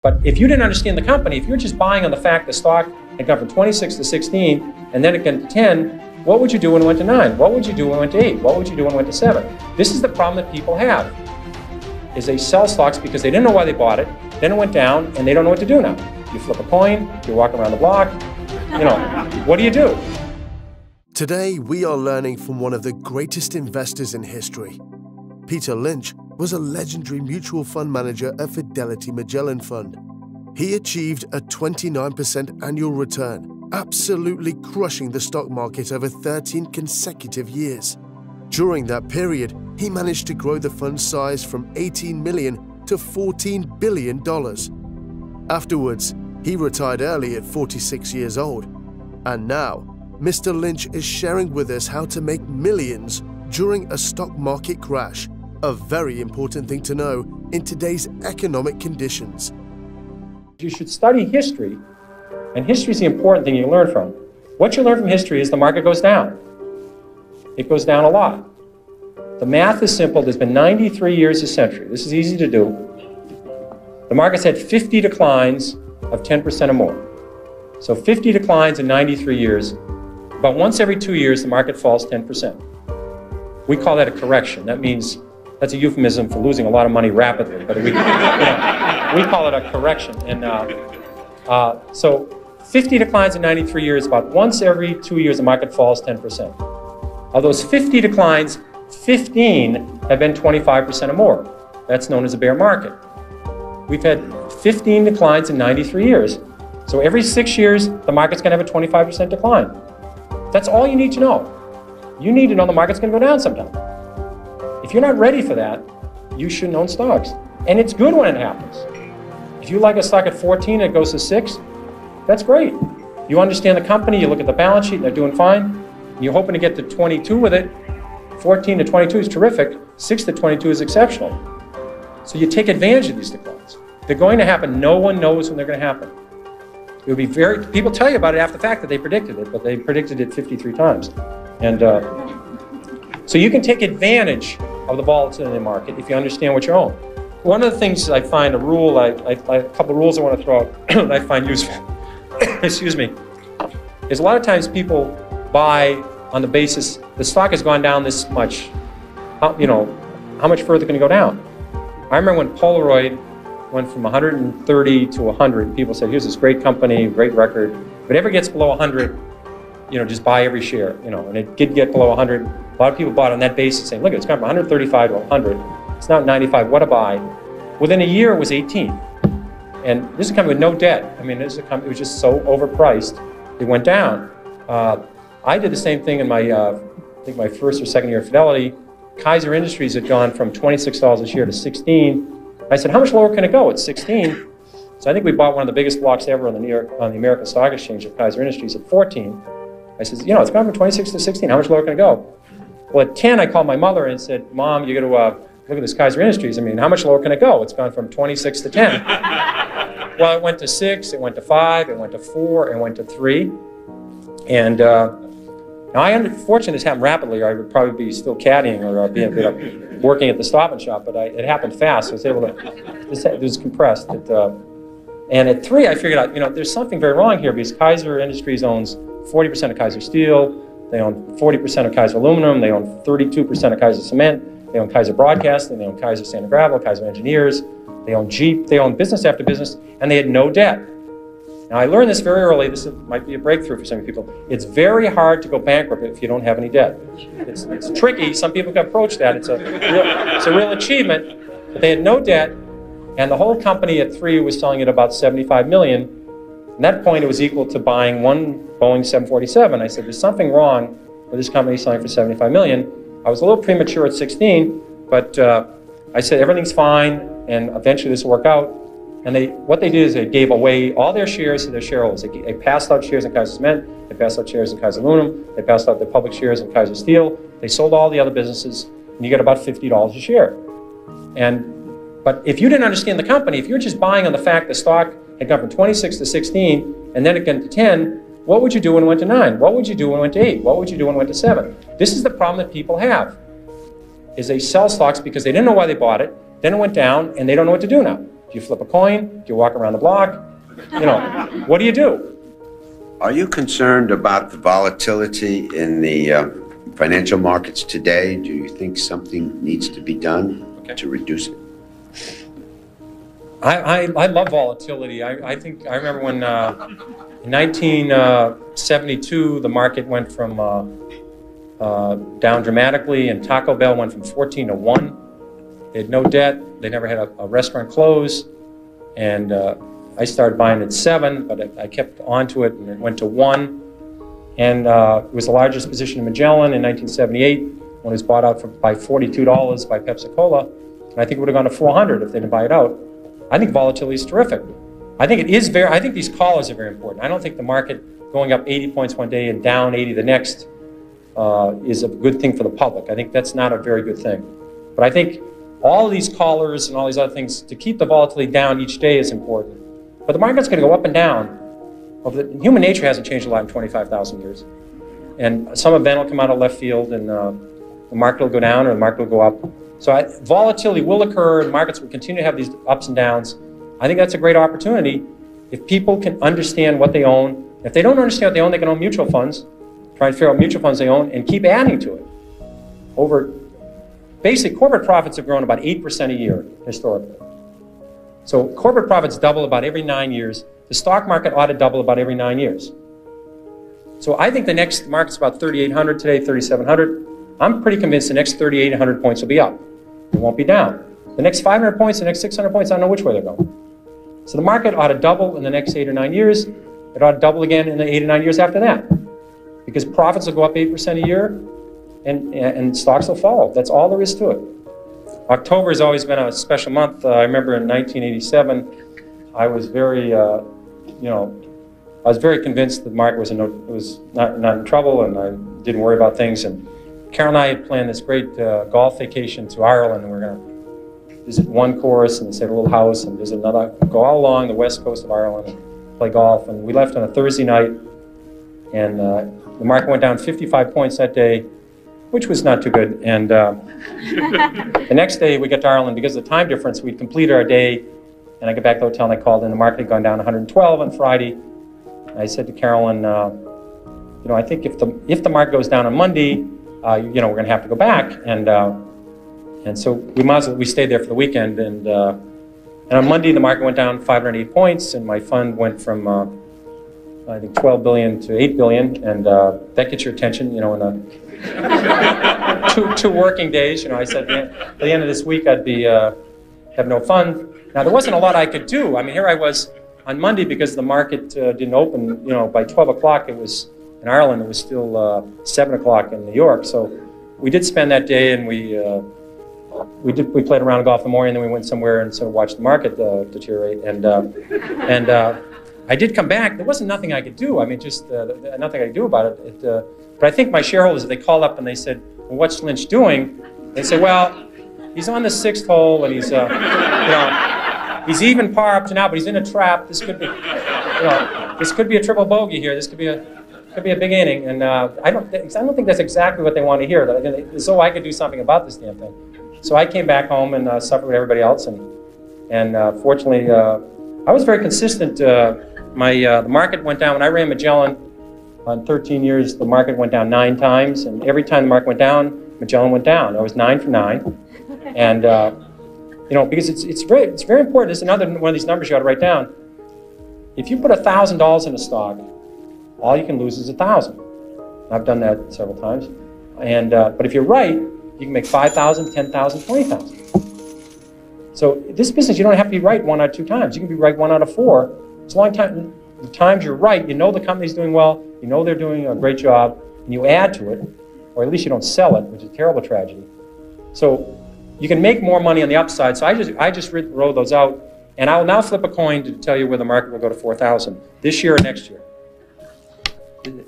But if you didn't understand the company, if you're just buying on the fact the stock had gone from 26 to 16, and then it got to 10, what would you do when it went to 9? What would you do when it went to 8? What would you do when it went to 7? This is the problem that people have, is they sell stocks because they didn't know why they bought it, then it went down, and they don't know what to do now. You flip a coin, you walk around the block, what do you do? Today, we are learning from one of the greatest investors in history. Peter Lynch was a legendary mutual fund manager at Fidelity Magellan Fund. He achieved a 29% annual return, absolutely crushing the stock market over 13 consecutive years. During that period, he managed to grow the fund's size from $18 million to $14 billion. Afterwards, he retired early at 46 years old. And now, Mr. Lynch is sharing with us how to make millions during a stock market crash, a very important thing to know in today's economic conditions. You should study history, and history is the important thing you learn from. What you learn from history is the market goes down. It goes down a lot. The math is simple. There's been 93 years a century. This is easy to do. The market's had 50 declines of 10% or more. So 50 declines in 93 years. About once every 2 years, the market falls 10%. We call that a correction. That means that's a euphemism for losing a lot of money rapidly, but we call it a correction. And so 50 declines in 93 years, about once every 2 years, the market falls 10%. Of those 50 declines, 15 have been 25% or more. That's known as a bear market. We've had 15 declines in 93 years. So every 6 years, the market's going to have a 25% decline. That's all you need to know. You need to know the market's going to go down sometime. If you're not ready for that, you shouldn't own stocks. And it's good when it happens. If you like a stock at 14 and it goes to 6, that's great. You understand the company, you look at the balance sheet, and they're doing fine. And you're hoping to get to 22 with it. 14 to 22 is terrific. 6 to 22 is exceptional. So you take advantage of these declines. They're going to happen. No one knows when they're going to happen. It would be people tell you about it after the fact that they predicted it, but they predicted it 53 times. And so you can take advantage of the volatility in the market if you understand what you own. One of the things I find a rule, a couple of rules I want to throw out that I find useful, excuse me, is a lot of times people buy on the basis the stock has gone down this much, how much further can it go down? I remember when Polaroid went from 130 to 100, people said, here's this great company, great record. If it ever gets below 100, just buy every share, and it did get below 100. A lot of people bought on that basis saying, look, it's gone from 135 to 100. It's now 95, what a buy. Within a year, it was 18. And this is a company with no debt. I mean, this is a company, it was just so overpriced, it went down. I did the same thing in my, I think my first or second year of Fidelity. Kaiser Industries had gone from $26 a share to 16. I said, how much lower can it go? It's 16. So I think we bought one of the biggest blocks ever on the American Stock Exchange of Kaiser Industries at 14. I said, it's gone from 26 to 16. How much lower can it go? Well, at 10, I called my mother and said, Mom, you got to look at this Kaiser Industries. I mean, how much lower can it go? It's gone from 26 to 10. Well, it went to 6, it went to 5, it went to 4, it went to 3. And now I unfortunately this happened rapidly, or I would probably be still caddying or working at the Stop and Shop, but it happened fast. So I was able to, it was compressed. And at 3, I figured out, there's something very wrong here because Kaiser Industries owns 40% of Kaiser Steel, they own 40% of Kaiser Aluminum, they own 32% of Kaiser Cement, they own Kaiser Broadcasting, they own Kaiser Sand and Gravel, Kaiser Engineers, they own Jeep, they own business after business, and they had no debt. Now I learned this very early, this might be a breakthrough for some people. It's very hard to go bankrupt if you don't have any debt. It's tricky, some people can approach that, it's a real achievement, but they had no debt, and the whole company at 3 was selling at about $75 million. At that point, it was equal to buying one Boeing 747. I said, there's something wrong with this company selling for $75 million. I was a little premature at 16, but I said, everything's fine, and eventually this will work out. And what they did is they gave away all their shares to their shareholders. They passed out shares in Kaiser Cement, they passed out shares in Kaiser Aluminum, they passed out their public shares in Kaiser Steel, they sold all the other businesses, and you get about $50 a share. But if you didn't understand the company, if you're just buying on the fact the stock had gone from 26 to 16, and then it got to 10, what would you do when it went to 9? What would you do when it went to 8? What would you do when it went to 7? This is the problem that people have, is they sell stocks because they didn't know why they bought it, then it went down, and they don't know what to do now. Do you flip a coin? Do you walk around the block? You know, what do? Are you concerned about the volatility in the financial markets today? Do you think something needs to be done to reduce it? I love volatility. I think I remember when in 1972 the market went from down dramatically, and Taco Bell went from 14 to 1. They had no debt. They never had a restaurant close, and I started buying at 7, but I kept on to it, and it went to 1. And it was the largest position in Magellan in 1978 when it was bought out by $42 by Pepsi-Cola. And I think it would have gone to 400 if they didn't buy it out. I think volatility is terrific. I think these callers are very important. I don't think the market going up 80 points one day and down 80 the next is a good thing for the public. I think that's not a very good thing. But I think all of these callers and all these other things, to keep the volatility down each day is important. But the market's going to go up and down. Human nature hasn't changed a lot in 25,000 years. And some event will come out of left field, and the market will go down or the market will go up. So volatility will occur, and markets will continue to have these ups and downs. I think that's a great opportunity if people can understand what they own. If they don't understand what they own, they can own mutual funds, try and figure out mutual funds they own, and keep adding to it. Basically, corporate profits have grown about 8% a year historically. So corporate profits double about every 9 years. The stock market ought to double about every 9 years. So I think the next market's about 3,800 today, 3,700. I'm pretty convinced the next 3,800 points will be up. It won't be down. The next 500 points, the next 600 points, I don't know which way they're going. So the market ought to double in the next 8 or 9 years. It ought to double again in the 8 or 9 years after that. Because profits will go up 8% a year, and stocks will follow. That's all there is to it. October has always been a special month. I remember in 1987, I was very, I was very convinced that the market was not in trouble, and I didn't worry about things. And Carol and I had planned this great golf vacation to Ireland, and we're going to visit one course and stay at a little house and visit another, go all along the west coast of Ireland and play golf. And we left on a Thursday night, and the market went down 55 points that day, which was not too good. And the next day we got to Ireland, because of the time difference, we completed our day, and I got back to the hotel and I called in. The market had gone down 112 on Friday. I said to Carolyn, I think if the market goes down on Monday, we're going to have to go back. And so we stayed there for the weekend. And on Monday, the market went down 508 points, and my fund went from, I think, 12 billion to 8 billion. And that gets your attention, in two working days. I said at the end of this week, I'd be have no fund. Now, there wasn't a lot I could do. I mean, here I was on Monday, because the market didn't open, by 12 o'clock it was, in Ireland, it was still 7 o'clock in New York. So we did spend that day, and we played around golf in the morning, and then we went somewhere and sort of watched the market deteriorate. And I did come back. There wasn't nothing I could do. I mean, just nothing I could do about it. But I think my shareholders, if they called up and they said, well, what's Lynch doing? They said, well, he's on the 6th hole, and he's, he's even par up to now, but he's in a trap. This could be, this could be a triple bogey here. This could be a big inning. And I don't think that's exactly what they want to hear. So I could do something about this damn thing. So I came back home and suffered with everybody else. And fortunately, I was very consistent. The market went down when I ran Magellan. On 13 years, the market went down 9 times, and every time the market went down, Magellan went down. I was 9 for 9, and because it's very important. This is another one of these numbers you ought to write down. If you put $1,000 in a stock, all you can lose is 1,000. I've done that several times, and but if you're right, you can make 5,000, 10,000, 20,000. So this business, you don't have to be right 1 out of 2 times. You can be right 1 out of 4. It's a long time. The times you're right, the company's doing well, they're doing a great job, and you add to it, or at least you don't sell it, which is a terrible tragedy. So you can make more money on the upside. So I just wrote those out, and I will now flip a coin to tell you where the market will go to 4,000 this year or next year.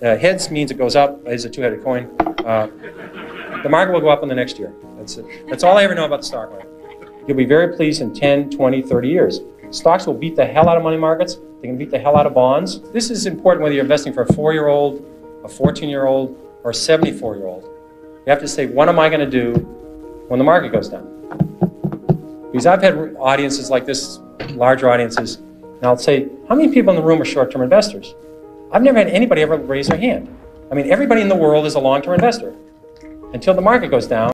Heads means it goes up. It's a 2-headed coin. The market will go up in the next year. That's it. That's all I ever know about the stock market. You'll be very pleased in 10, 20, 30 years. Stocks will beat the hell out of money markets. They can beat the hell out of bonds. This is important whether you're investing for a 4-year-old, a 14-year-old, or a 74-year-old. You have to say, what am I going to do when the market goes down? Because I've had audiences like this larger audiences, and I'll say, how many people in the room are short-term investors? I've never had anybody ever raise their hand. I mean, everybody in the world is a long-term investor until the market goes down.